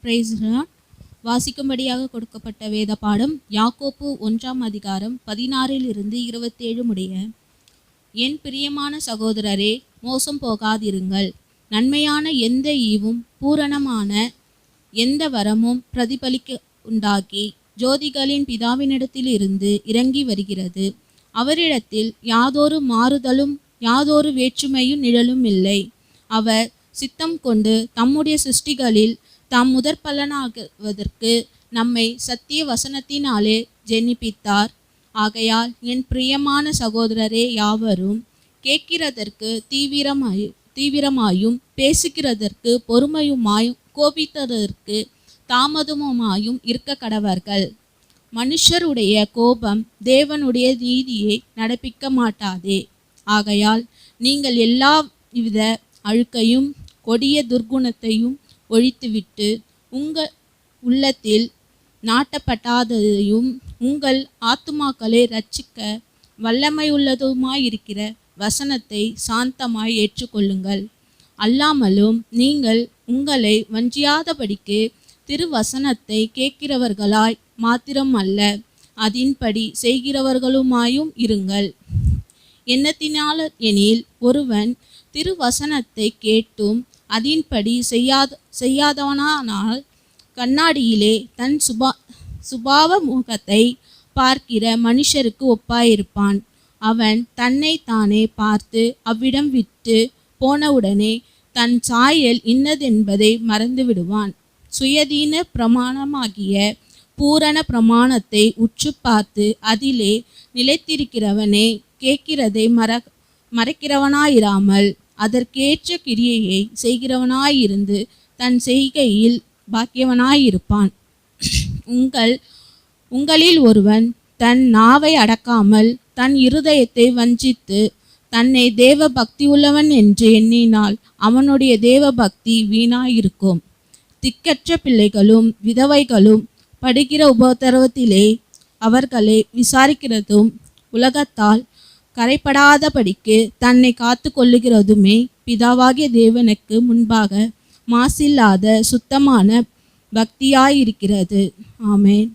Price Lord. வாசிக்கும்படியாக கொடுக்கப்பட்ட வேத பாடம் யாக்கோப்பு 1ஆம் அதிகாரம் 16 27 முடிய. என் பிரியமான சகோதரரே, மோசம் போகாதிருங்கள். நன்மையான எந்த ஈவும் பூரணமான எந்த வரமும் பிரதிபலிக்க உண்டாக்கி ஜோதிகளின் பிதாவினிடத்தில் இருந்து இறங்கி வருகிறது. அவரிடத்தில் யாதொரு மாறுதலும் யாதொரு வேற்றுமையும் நிழலும் இல்லை. அவர் சித்தம் கொண்டு தம்முடைய சிருஷ்டிகளில் தாம் முதற் பலனாகுவதற்கு நம்மை சத்திய வசனத்தினாலே ஜெனிப்பித்தார். ஆகையால் என் பிரியமான சகோதரரே, யாவரும் கேட்கிறதற்கு தீவிரமாயும் பேசுகிறதற்கு பொறுமையுமாயும் கோபித்ததற்கு தாமதமுமாயும் இருக்க கடவர்கள். மனுஷருடைய கோபம் தேவனுடைய நீதியை நடப்பிக்க மாட்டாதே. ஆகையால் நீங்கள் எல்லா வித அழுக்கையும் கொடிய துர்குணத்தையும் ஒழித்துவிட்டு உங்கள் உள்ளத்தில் நாட்டப்பட்டாதையும் உங்கள் ஆத்துமாக்களை இரட்சிக்க வல்லமையுள்ளதுமாயிருக்கிற வசனத்தை சாந்தமாய் ஏற்றுக்கொள்ளுங்கள். அல்லாமலும் நீங்கள் உங்களை வஞ்சியாதபடிக்கு திருவசனத்தை கேட்கிறவர்களாய் மாத்திரம் அல்ல, அதின்படி செய்கிறவர்களுமாயும் இருங்கள். என்னத்தினால் எனில், ஒருவன் திருவசனத்தை கேட்டும் அதின்படி செய்யாதவனானால் கண்ணாடியிலே தன் சுபாவ முகத்தை பார்க்கிற மனுஷருக்கு ஒப்பாயிருப்பான். அவன் தன்னை தானே பார்த்து அவ்விடம் விட்டு போனவுடனே தன் சாயல் இன்னதென்பதை மறந்து விடுவான். சுயதீன பிரமாணமாகிய பூரண பிரமாணத்தை உற்று பார்த்து அதிலே நிலைத்திருக்கிறவனே, கேட்கிறதை மறைக்கிறவனாயிராமல் அதற்கேற்ற கிரியையை செய்கிறவனாயிருந்து தன் செய்கையில் பாக்கியவனாயிருப்பான். உங்களில் ஒருவன் தன் நாவை அடக்காமல் தன் இருதயத்தை வஞ்சித்து தன்னை தேவ பக்தி உள்ளவன் என்று எண்ணினால் அவனுடைய தேவ பக்தி வீணாயிருக்கும். திக்கற்ற பிள்ளைகளும் விதவைகளும் படுகிற உபத்திரவத்திலே அவர்களை விசாரிக்கிறதும் உலகத்தால் கரைப்படாதபடிக்கு தன்னை காத்து கொள்ளுகிறதுமே பிதாவாகிய தேவனுக்கு முன்பாக மாசில்லாத சுத்தமான பக்தியாயிருக்கிறது. ஆமென்.